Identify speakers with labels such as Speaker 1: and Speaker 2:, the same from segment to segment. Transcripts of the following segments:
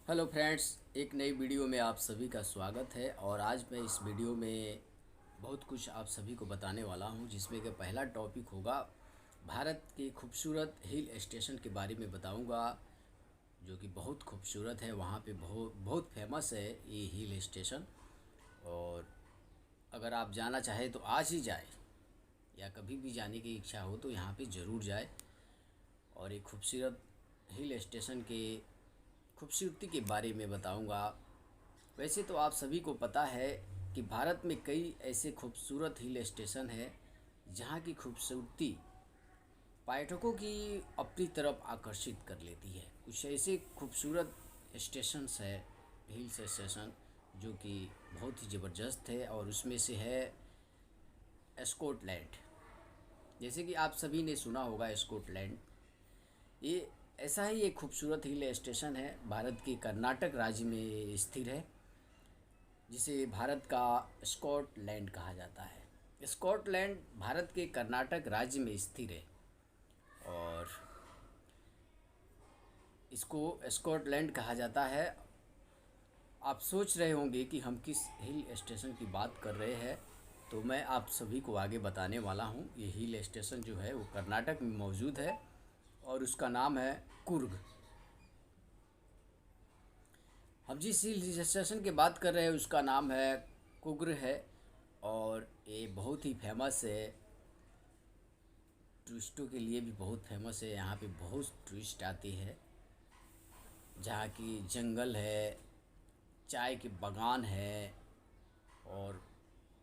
Speaker 1: Hello friends, एक नई video में आप सभी का स्वागत है। और आज मैं इस वीडियो में बहुत कुछ आप सभी को बताने वाला हूं, जिसमें कि पहला टॉपिक होगा भारत के खूबसूरत हिल स्टेशन के बारे में बताऊंगा, जो कि बहुत खूबसूरत है। वहां पे बहुत बहुत फेमस है ये हिल स्टेशन। और अगर आप जाना चाहें तो आज ही जाए, या कभी भी जाने की इच्छा हो तो यहाँ पे ज़रूर जाए। और एक खूबसूरत हिल स्टेशन के खूबसूरती के बारे में बताऊंगा। वैसे तो आप सभी को पता है कि भारत में कई ऐसे खूबसूरत हिल स्टेशन हैं जहाँ की खूबसूरती पर्यटकों की अपनी तरफ आकर्षित कर लेती है। कुछ ऐसे खूबसूरत स्टेशंस है, हिल स्टेशन, जो कि बहुत ही ज़बरदस्त है। और उसमें से है स्कॉटलैंड। जैसे कि आप सभी ने सुना होगा स्कॉटलैंड, ये ऐसा ही एक खूबसूरत हिल स्टेशन है। भारत के कर्नाटक राज्य में स्थित है, जिसे भारत का स्कॉटलैंड कहा जाता है। स्कॉटलैंड भारत के कर्नाटक राज्य में स्थित है। और इसको स्कॉटलैंड कहा जाता है। आप सोच रहे होंगे कि हम किस हिल स्टेशन की बात कर रहे हैं, तो मैं आप सभी को आगे बताने वाला हूँ। ये हिल स्टेशन जो है वो कर्नाटक में मौजूद है और उसका नाम है कुर्ग। हम जिस हिल स्टेशन की बात कर रहे हैं उसका नाम है कुर्ग है। और ये बहुत ही फेमस है, टूरिस्टों के लिए भी बहुत फेमस है। यहाँ पे बहुत टूरिस्ट आते हैं। जहाँ की जंगल है, चाय के बागान है, और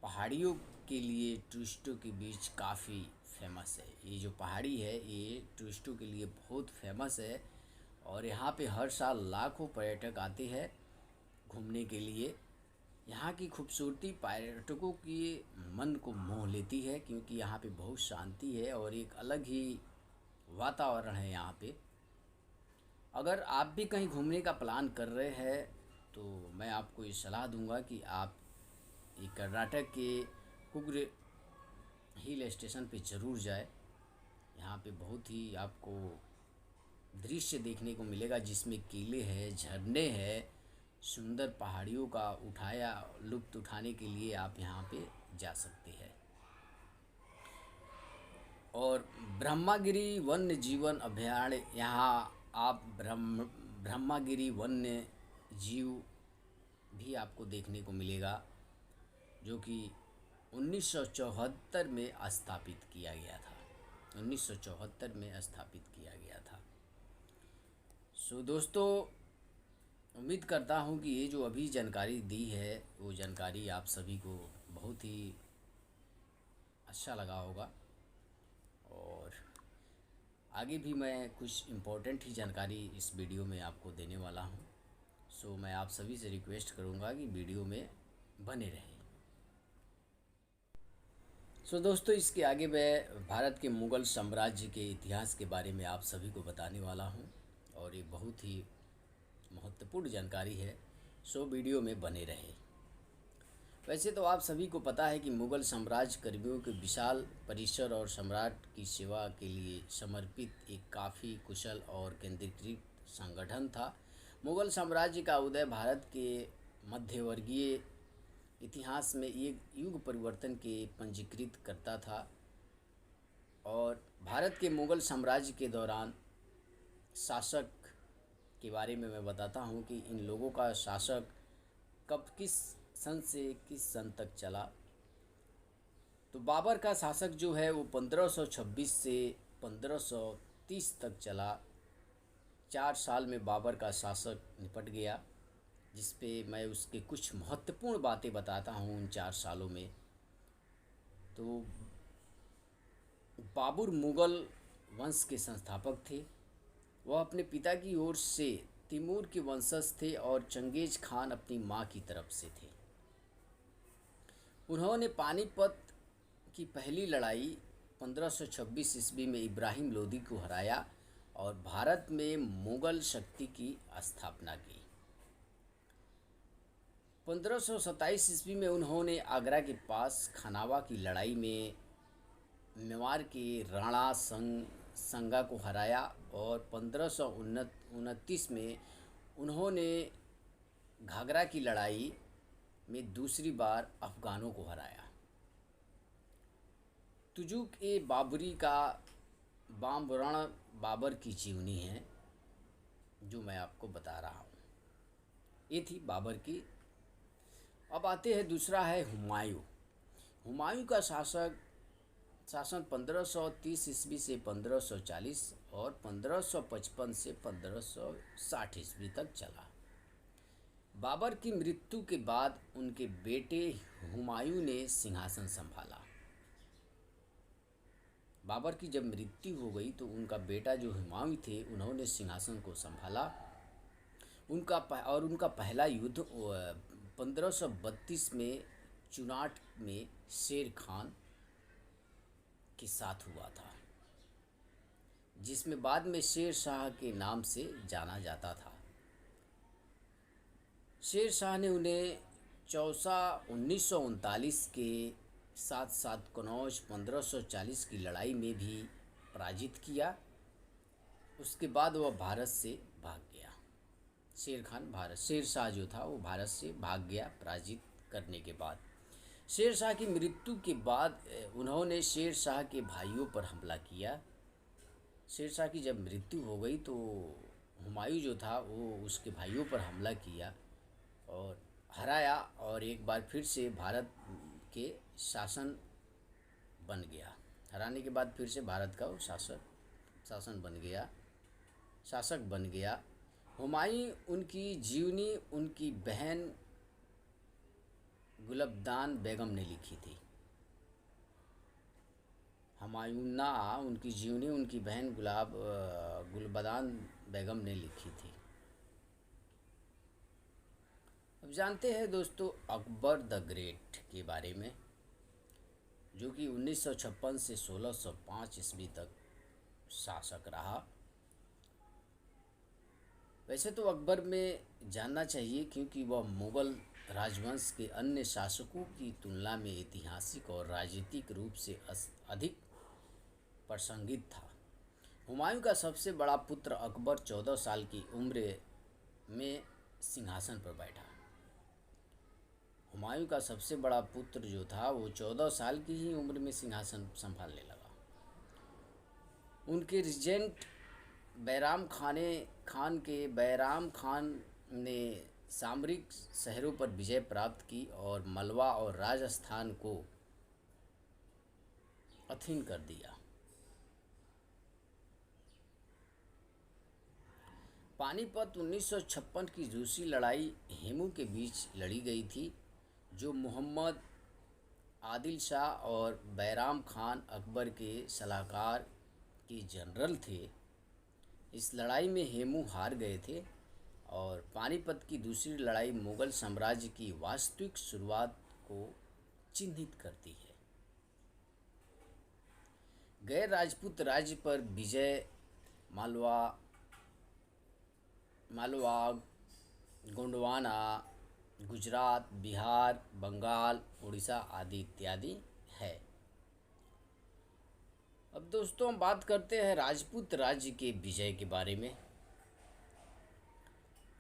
Speaker 1: पहाड़ियों के लिए टूरिस्टों के बीच काफ़ी फेमस है। ये जो पहाड़ी है ये टूरिस्टों के लिए बहुत फेमस है। और यहाँ पे हर साल लाखों पर्यटक आते हैं घूमने के लिए। यहाँ की खूबसूरती पर्यटकों के मन को मोह लेती है, क्योंकि यहाँ पे बहुत शांति है और एक अलग ही वातावरण है यहाँ पे। अगर आप भी कहीं घूमने का प्लान कर रहे हैं तो मैं आपको ये सलाह दूंगा कि आप ये कर्नाटक के कुर्ग हिल स्टेशन पे ज़रूर जाए। यहाँ पे बहुत ही आपको दृश्य देखने को मिलेगा, जिसमें किले हैं, झरने हैं, सुंदर पहाड़ियों का उठाया लुत्फ़ उठाने के लिए आप यहाँ पे जा सकते हैं। और ब्रह्मागिरी वन्य जीवन अभयारण्य, यहाँ आप ब्रह्मागिरी वन्य जीव भी आपको देखने को मिलेगा, जो कि 1974 में स्थापित किया गया था। 1974 में स्थापित किया गया था। दोस्तों, उम्मीद करता हूँ कि ये जो अभी जानकारी दी है वो जानकारी आप सभी को बहुत ही अच्छा लगा होगा। और आगे भी मैं कुछ इम्पोर्टेंट ही जानकारी इस वीडियो में आपको देने वाला हूँ। मैं आप सभी से रिक्वेस्ट करूँगा कि वीडियो में बने रहें। दोस्तों, इसके आगे मैं भारत के मुग़ल साम्राज्य के इतिहास के बारे में आप सभी को बताने वाला हूँ। और ये बहुत ही महत्वपूर्ण जानकारी है। वीडियो में बने रहे। वैसे तो आप सभी को पता है कि मुग़ल साम्राज्य कर्मियों के विशाल परिसर और सम्राट की सेवा के लिए समर्पित एक काफ़ी कुशल और केंद्रीकृत संगठन था। मुग़ल साम्राज्य का उदय भारत के मध्यवर्गीय इतिहास में एक युग परिवर्तन के पंजीकृत करता था। और भारत के मुग़ल साम्राज्य के दौरान शासक के बारे में मैं बताता हूँ कि इन लोगों का शासक कब किस सन से किस सन तक चला। तो बाबर का शासक जो है वो 1526 से 1530 तक चला। 4 साल में बाबर का शासक निपट गया, जिस पे मैं उसके कुछ महत्वपूर्ण बातें बताता हूँ उन 4 सालों में। तो बाबर मुग़ल वंश के संस्थापक थे। वह अपने पिता की ओर से तैमूर के वंशज थे और चंगेज़ खान अपनी माँ की तरफ से थे। उन्होंने पानीपत की पहली लड़ाई 1526 ईस्वी में इब्राहिम लोदी को हराया और भारत में मुग़ल शक्ति की स्थापना की। 1527 ईस्वी में उन्होंने आगरा के पास खानावा की लड़ाई में मेवाड़ के राणा संगा को हराया। और 1529 में उन्होंने घाघरा की लड़ाई में दूसरी बार अफ़गानों को हराया। तुजुक ए बाबरी का बामवर्ण बाबर की जीवनी है जो मैं आपको बता रहा हूँ। ये थी बाबर की। अब आते हैं, दूसरा है हुमायूं। हुमायूं का शासन 1530 ईस्वी से 1540 और 1555 से 1560 ईस्वी तक चला। बाबर की मृत्यु के बाद उनके बेटे हुमायूं ने सिंहासन संभाला। बाबर की जब मृत्यु हो गई तो उनका बेटा जो हुमायूं थे उन्होंने सिंहासन को संभाला। उनका पहला युद्ध 1532 में चुनाट में शेर खान के साथ हुआ था, जिसमें बाद में शेर शाह के नाम से जाना जाता था। शेर शाह ने उन्हें चौसा 1939 के साथ साथ कन्नौज 1540 की लड़ाई में भी पराजित किया। उसके बाद वह भारत से भाग गया। शेर शाह जो था वो भारत से भाग गया पराजित करने के बाद। शेर शाह की मृत्यु के बाद उन्होंने शेर शाह के भाइयों पर हमला किया। शेर शाह की जब मृत्यु हो गई तो हुमायूं जो था वो उसके भाइयों पर हमला किया और हराया, और एक बार फिर से भारत के शासन बन गया। हराने के बाद फिर से भारत का वो शासक बन गया। हुमायूं उनकी जीवनी उनकी बहन गुलबदान बेगम ने लिखी थी। हुमायूं उनकी जीवनी उनकी बहन गुलबदान बेगम ने लिखी थी। अब जानते हैं दोस्तों अकबर द ग्रेट के बारे में, जो कि 1956 से 1605 ईस्वी तक शासक रहा। वैसे तो अकबर में जानना चाहिए क्योंकि वह मुग़ल राजवंश के अन्य शासकों की तुलना में ऐतिहासिक और राजनीतिक रूप से अधिक प्रासंगिक था। हुमायूं का सबसे बड़ा पुत्र अकबर 14 साल की उम्र में सिंहासन पर बैठा। हुमायूं का सबसे बड़ा पुत्र जो था वो 14 साल की ही उम्र में सिंहासन संभालने लगा। उनके रिजेंट बैराम खान ने सामरिक शहरों पर विजय प्राप्त की और मलवा और राजस्थान को अधीन कर दिया। पानीपत 1956 की रूसी लड़ाई हेमू के बीच लड़ी गई थी, जो मोहम्मद आदिल शाह और बैराम खान अकबर के सलाहकार के जनरल थे। इस लड़ाई में हेमू हार गए थे और पानीपत की दूसरी लड़ाई मुग़ल साम्राज्य की वास्तविक शुरुआत को चिन्हित करती है। गैर राजपूत राज्य पर विजय मालवा, गोंडवाना, गुजरात, बिहार, बंगाल, उड़ीसा आदि इत्यादि है। अब दोस्तों हम बात करते हैं राजपूत राज्य के विजय के बारे में।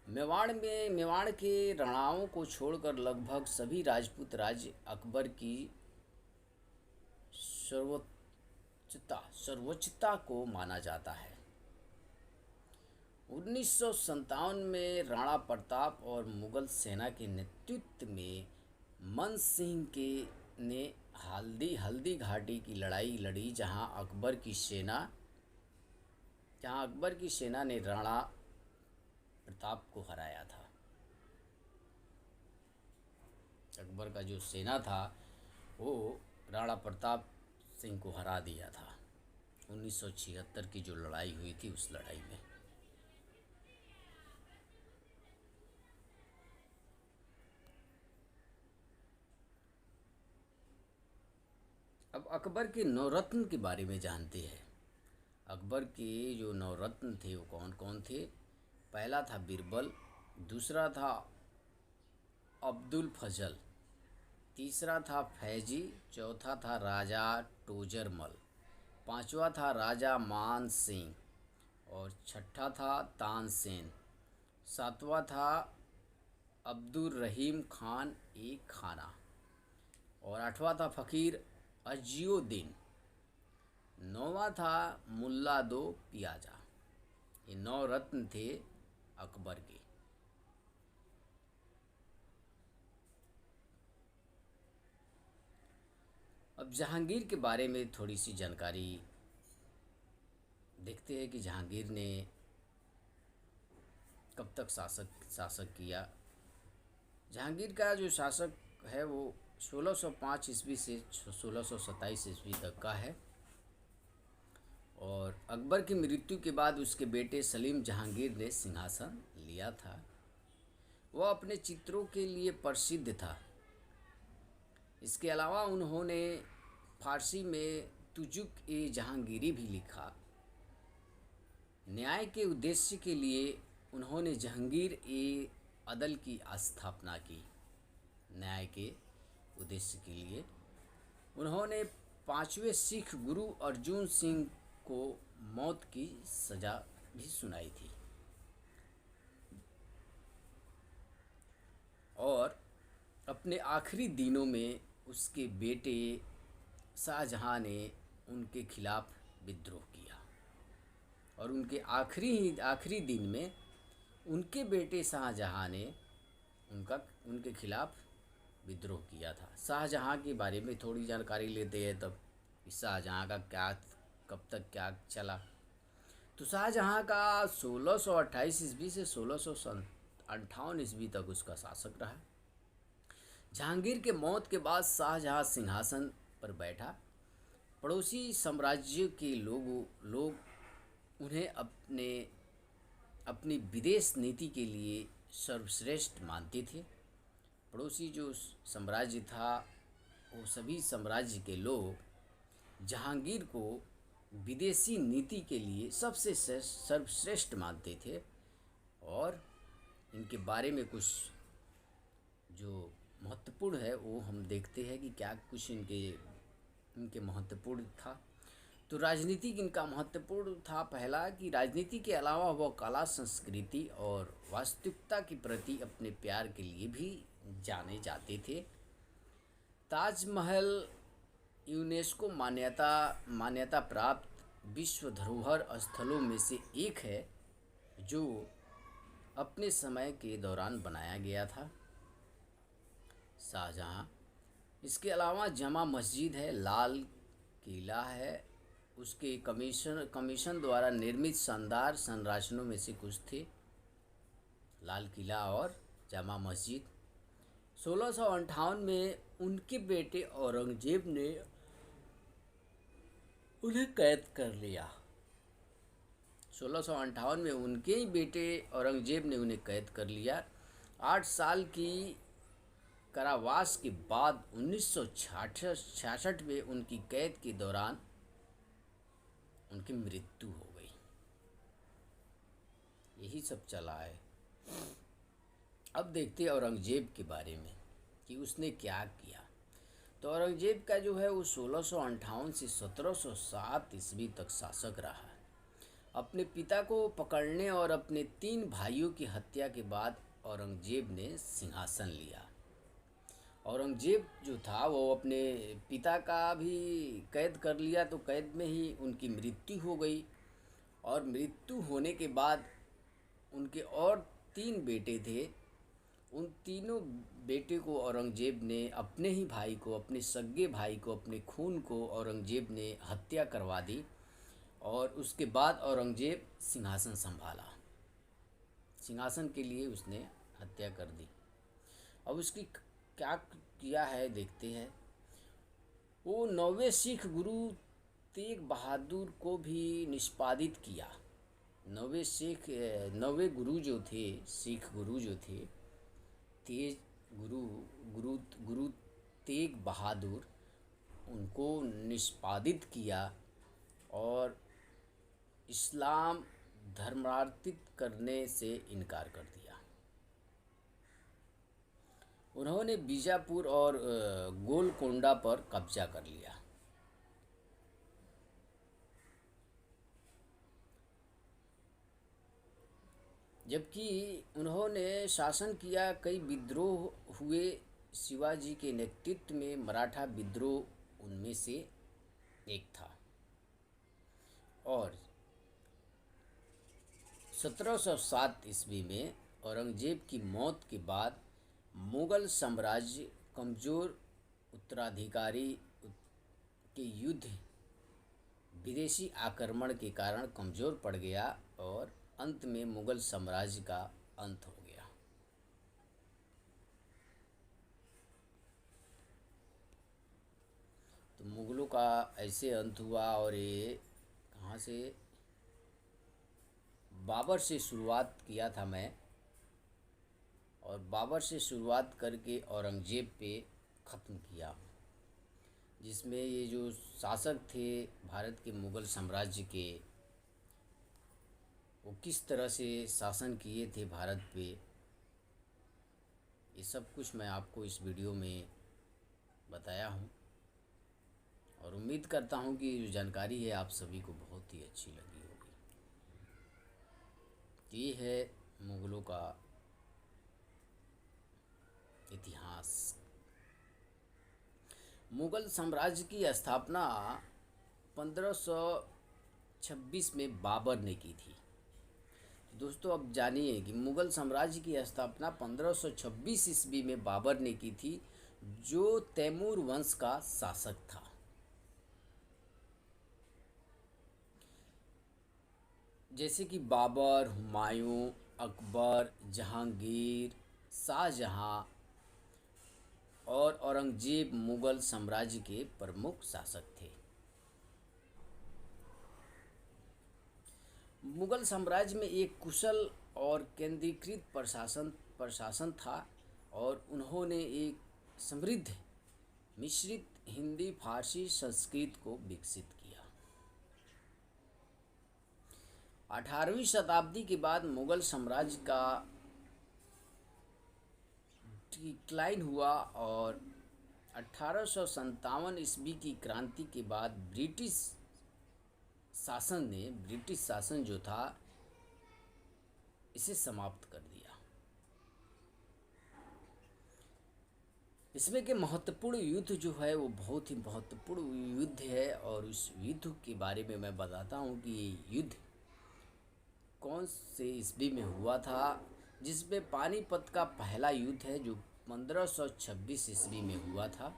Speaker 1: मेवाड़ के राणाओं को छोड़कर लगभग सभी राजपूत राज्य अकबर की सर्वोच्चता को माना जाता है। 1957 में राणा प्रताप और मुगल सेना के नेतृत्व में मन सिंह ने हल्दी घाटी की लड़ाई लड़ी, जहां अकबर की सेना ने राणा प्रताप को हराया था। अकबर का जो सेना था वो राणा प्रताप सिंह को हरा दिया था 1976 की जो लड़ाई हुई थी उस लड़ाई में। अब अकबर के नवरत्न के बारे में जानते हैं। अकबर के जो नवरत्न थे वो कौन कौन थे? पहला था बिरबल, दूसरा था अब्दुल फजल, तीसरा था फैजी, चौथा था राजा टोजरमल, पांचवा था राजा मान सिंह और छठा था तानसेन, सातवां था अब्दुल रहीम खान ए खाना, और आठवां था फ़कीर अजियुद्दीन। नौवां था मुल्ला दो पियाजा। ये 9 रत्न थे अकबर के। अब जहांगीर के बारे में थोड़ी सी जानकारी देखते हैं कि जहांगीर ने कब तक शासक किया। जहांगीर का जो शासक है वो 1605 ईस्वी से 1627 ईस्वी तक का है, और अकबर की मृत्यु के बाद उसके बेटे सलीम जहांगीर ने सिंहासन लिया था। वह अपने चित्रों के लिए प्रसिद्ध था। इसके अलावा उन्होंने फारसी में तुजुक ए जहांगीरी भी लिखा। न्याय के उद्देश्य के लिए उन्होंने जहांगीर ए अदल की स्थापना की। न्याय के उद्देश्य के लिए उन्होंने 5वें सिख गुरु अर्जुन सिंह को मौत की सज़ा भी सुनाई थी, और अपने आखिरी दिनों में उसके बेटे शाहजहां ने उनके खिलाफ विद्रोह किया, और उनके आखिरी दिन में उनके बेटे शाहजहां ने उनके खिलाफ विद्रोह किया था। शाहजहां के बारे में थोड़ी जानकारी लेते हैं तब, इस शाहजहां का क्या कब तक क्या चला। तो शाहजहां का 1628 ईस्वी से 1658 ईस्वी तक उसका शासक रहा। जहांगीर के मौत के बाद शाहजहां सिंहासन पर बैठा। पड़ोसी साम्राज्य के लोग उन्हें अपनी विदेश नीति के लिए सर्वश्रेष्ठ मानते थे। पड़ोसी जो साम्राज्य था वो सभी साम्राज्य के लोग जहांगीर को विदेशी नीति के लिए सबसे सर्वश्रेष्ठ मानते थे, और इनके बारे में कुछ जो महत्वपूर्ण है वो हम देखते हैं कि क्या कुछ इनके महत्वपूर्ण था। तो राजनीतिक इनका महत्वपूर्ण था। पहला कि राजनीति के अलावा वह कला, संस्कृति और वास्तविकता के प्रति अपने प्यार के लिए भी जाने जाते थे। ताजमहल यूनेस्को मान्यता प्राप्त विश्व धरोहर स्थलों में से एक है, जो अपने समय के दौरान बनाया गया था। शाहजहां, इसके अलावा जमा मस्जिद है, लाल किला है, उसके कमीशन द्वारा निर्मित शानदार संरचनाओं में से कुछ थे लाल किला और जमा मस्जिद। 1658 में उनके बेटे औरंगजेब ने उन्हें कैद कर लिया। 1658 में उनके ही बेटे औरंगजेब ने उन्हें कैद कर लिया। 8 साल की कारावास के बाद 1966 में उनकी कैद के दौरान उनकी मृत्यु हो गई। यही सब चला है। अब देखते हैं औरंगजेब के बारे में कि उसने क्या किया। तो औरंगजेब का जो है वो 1658 से 1707 ईस्वी तक शासक रहा। अपने पिता को पकड़ने और अपने 3 भाइयों की हत्या के बाद औरंगजेब ने सिंहासन लिया। औरंगजेब जो था वो अपने पिता का भी कैद कर लिया, तो कैद में ही उनकी मृत्यु हो गई, और मृत्यु होने के बाद उनके और 3 बेटे थे। उन तीनों बेटे को औरंगजेब ने अपने ही भाई को, अपने सगे भाई को, अपने खून को औरंगजेब ने हत्या करवा दी, और उसके बाद औरंगजेब सिंहासन संभाला। सिंहासन के लिए उसने हत्या कर दी। अब उसकी क्या किया है देखते हैं। वो 9वें सिख गुरु तेग बहादुर को भी निष्पादित किया। 9वें गुरु जो थे, सिख गुरु जो थे, गुरु तेग बहादुर, उनको निष्पादित किया और इस्लाम धर्मांतरित करने से इनकार कर दिया। उन्होंने बीजापुर और गोलकोंडा पर कब्जा कर लिया। जबकि उन्होंने शासन किया, कई विद्रोह हुए। शिवाजी के नेतृत्व में मराठा विद्रोह उनमें से एक था। और 1707 ईस्वी में औरंगजेब की मौत के बाद मुगल साम्राज्य कमज़ोर उत्तराधिकारी के युद्ध, विदेशी आक्रमण के कारण कमज़ोर पड़ गया और अंत में मुगल साम्राज्य का अंत हो गया। तो मुगलों का ऐसे अंत हुआ। और ये कहाँ से, बाबर से शुरुआत किया था मैं, और बाबर से शुरुआत करके औरंगजेब पे ख़त्म किया, जिसमें ये जो शासक थे भारत के मुग़ल साम्राज्य के, वो किस तरह से शासन किए थे भारत पे, ये सब कुछ मैं आपको इस वीडियो में बताया हूँ। और उम्मीद करता हूँ कि जो जानकारी है आप सभी को बहुत ही अच्छी लगी होगी। ये है मुग़लों का इतिहास। मुग़ल साम्राज्य की स्थापना 1526 में बाबर ने की थी। दोस्तों, अब जानिए कि मुग़ल साम्राज्य की स्थापना 1526 ईस्वी में बाबर ने की थी, जो तैमूर वंश का शासक था। जैसे कि बाबर, हुमायूं, अकबर, जहांगीर, शाहजहां और औरंगजेब मुग़ल साम्राज्य के प्रमुख शासक थे। मुग़ल साम्राज्य में एक कुशल और केंद्रीकृत प्रशासन था, और उन्होंने एक समृद्ध मिश्रित हिंदी फारसी संस्कृत को विकसित किया। 18वीं शताब्दी के बाद मुग़ल साम्राज्य का डिक्लाइन हुआ, और 1857 ईस्वी की क्रांति के बाद ब्रिटिश शासन जो था, इसे समाप्त कर दिया। इसमें के महत्वपूर्ण युद्ध जो है वो बहुत ही महत्वपूर्ण युद्ध है, और उस युद्ध के बारे में मैं बताता हूँ कि ये युद्ध कौन से ईस्वी में हुआ था। जिसमें पानीपत का पहला युद्ध है जो 1526 ईस्वी में हुआ था,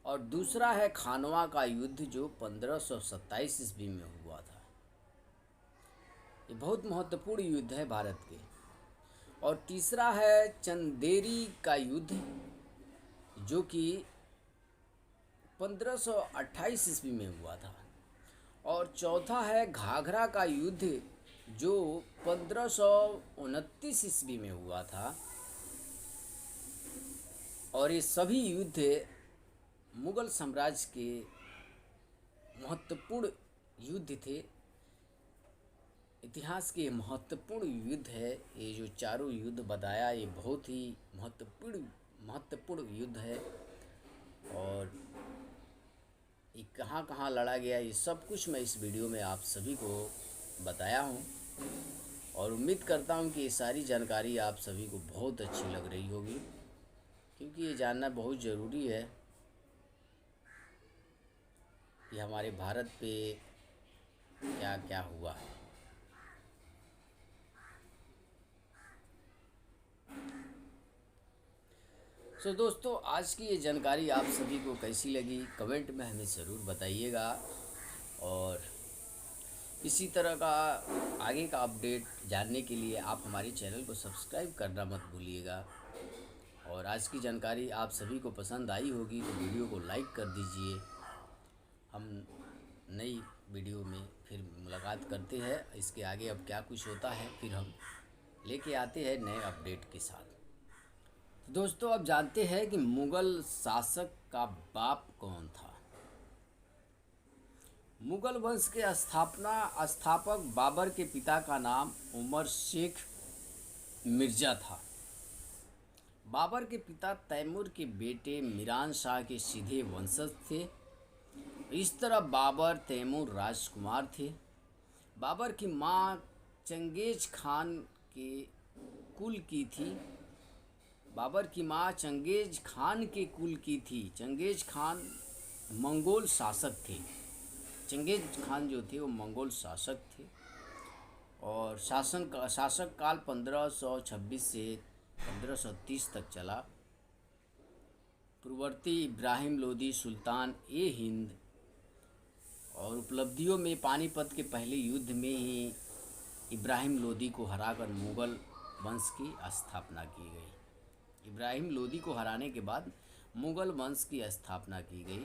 Speaker 1: और दूसरा है खानवा का युद्ध जो 1527 ईस्वी में हुआ था। ये बहुत महत्वपूर्ण युद्ध है भारत के। और तीसरा है चंदेरी का युद्ध जो कि 1528 ईस्वी में हुआ था। और चौथा है घाघरा का युद्ध जो 1529 ईस्वी में हुआ था। और ये सभी युद्ध मुग़ल साम्राज्य के महत्वपूर्ण युद्ध थे। इतिहास के महत्वपूर्ण युद्ध है। ये जो चारों युद्ध बताया, ये बहुत ही महत्वपूर्ण युद्ध है। और ये कहाँ कहाँ लड़ा गया, ये सब कुछ मैं इस वीडियो में आप सभी को बताया हूँ। और उम्मीद करता हूँ कि ये सारी जानकारी आप सभी को बहुत अच्छी लग रही होगी, क्योंकि ये जानना बहुत ज़रूरी है कि हमारे भारत पे क्या क्या हुआ है। सो दोस्तों, आज की ये जानकारी आप सभी को कैसी लगी कमेंट में हमें ज़रूर बताइएगा। और इसी तरह का आगे का अपडेट जानने के लिए आप हमारे चैनल को सब्सक्राइब करना मत भूलिएगा। और आज की जानकारी आप सभी को पसंद आई होगी तो वीडियो को लाइक कर दीजिए। हम नई वीडियो में फिर मुलाकात करते हैं। इसके आगे अब क्या कुछ होता है फिर हम लेके आते हैं नए अपडेट के साथ। दोस्तों, अब जानते हैं कि मुग़ल शासक का बाप कौन था। मुग़ल वंश के स्थापक बाबर के पिता का नाम उमर शेख मिर्ज़ा था। बाबर के पिता तैमूर के बेटे मीरान शाह के सीधे वंशज थे। इस तरह बाबर तैमूर राजकुमार थे। बाबर की माँ चंगेज खान के कुल की थी। बाबर की माँ चंगेज खान के कुल की थी। चंगेज खान मंगोल शासक थे। चंगेज खान जो थे वो मंगोल शासक थे और शासक काल 1526 से 1530 तक चला। पूर्ववर्ती इब्राहिम लोदी सुल्तान ए हिंद और उपलब्धियों में पानीपत के पहले युद्ध में ही इब्राहिम लोदी को हराकर मुग़ल वंश की स्थापना की गई। इब्राहिम लोदी को हराने के बाद मुग़ल वंश की स्थापना की गई।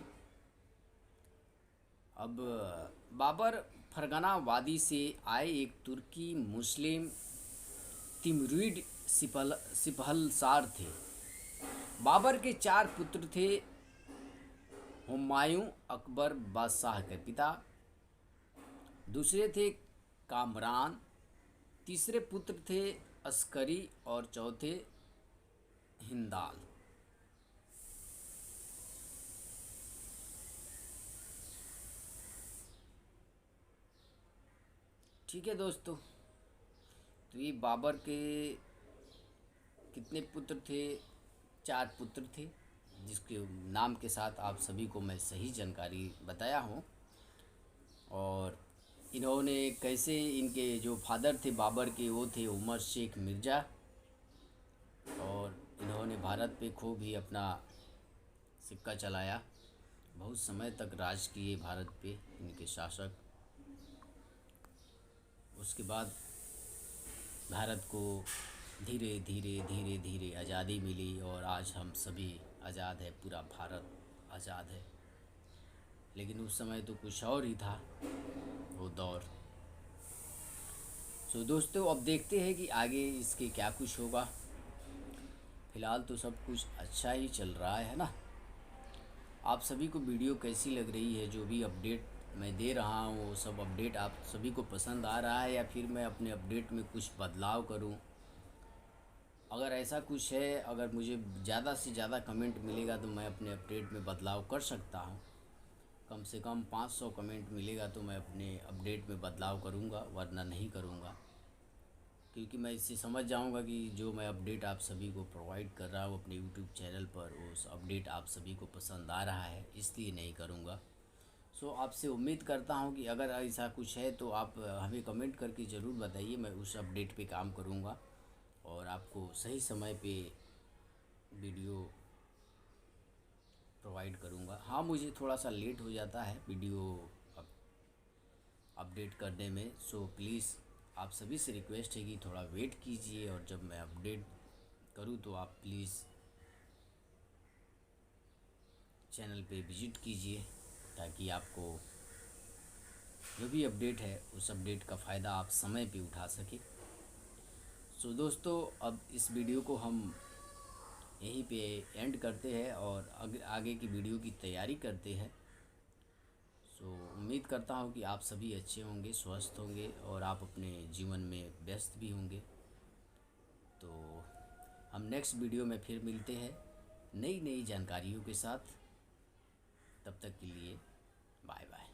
Speaker 1: अब बाबर फरगना वादी से आए एक तुर्की मुस्लिम तिमूरिड सिपहलसार थे। बाबर के 4 पुत्र थे। हुमायूं अकबर बादशाह के पिता, दूसरे थे कामरान, तीसरे पुत्र थे अस्करी और चौथे हिंदाल। ठीक है दोस्तों, तो ये बाबर के कितने पुत्र थे? 4 पुत्र थे, जिसके नाम के साथ आप सभी को मैं सही जानकारी बताया हूँ। और इन्होंने कैसे, इनके जो फादर थे बाबर के वो थे उमर शेख मिर्ज़ा, और इन्होंने भारत पे खूब ही अपना सिक्का चलाया। बहुत समय तक राज किए भारत पे इनके शासक। उसके बाद भारत को धीरे धीरे धीरे धीरे आज़ादी मिली और आज हम सभी आज़ाद है, पूरा भारत आज़ाद है। लेकिन उस समय तो कुछ और ही था वो दौर। सो दोस्तों, अब देखते हैं कि आगे इसके क्या कुछ होगा। फ़िलहाल तो सब कुछ अच्छा ही चल रहा है ना। आप सभी को वीडियो कैसी लग रही है? जो भी अपडेट मैं दे रहा हूँ वो सब अपडेट आप सभी को पसंद आ रहा है या फिर मैं अपने अपडेट में कुछ बदलाव करूँ? अगर ऐसा कुछ है, अगर मुझे ज़्यादा से ज़्यादा कमेंट मिलेगा तो मैं अपने अपडेट में बदलाव कर सकता हूँ। कम से कम 500 कमेंट मिलेगा तो मैं अपने अपडेट में बदलाव करूँगा, वरना नहीं करूँगा। क्योंकि मैं इससे समझ जाऊँगा कि जो मैं अपडेट आप सभी को प्रोवाइड कर रहा हूँ अपने यूट्यूब चैनल पर, उस अपडेट आप सभी को पसंद आ रहा है, इसलिए नहीं करूँगा। सो आपसे उम्मीद करता हूँ कि अगर ऐसा कुछ है तो आप हमें कमेंट करके ज़रूर बताइए। मैं उस अपडेट पे काम करूँगा और आपको सही समय पे वीडियो प्रोवाइड करूँगा। हाँ, मुझे थोड़ा सा लेट हो जाता है वीडियो अपडेट करने में। सो प्लीज़ आप सभी से रिक्वेस्ट है कि थोड़ा वेट कीजिए, और जब मैं अपडेट करूँ तो आप प्लीज़ चैनल पे विज़िट कीजिए, ताकि आपको जो भी अपडेट है उस अपडेट का फ़ायदा आप समय पे उठा सके। सो दोस्तों, अब इस वीडियो को हम यहीं पे एंड करते हैं और आगे की वीडियो की तैयारी करते हैं। सो उम्मीद करता हूँ कि आप सभी अच्छे होंगे, स्वस्थ होंगे और आप अपने जीवन में व्यस्त भी होंगे। तो हम नेक्स्ट वीडियो में फिर मिलते हैं नई नई जानकारियों के साथ। तब तक के लिए बाय बाय।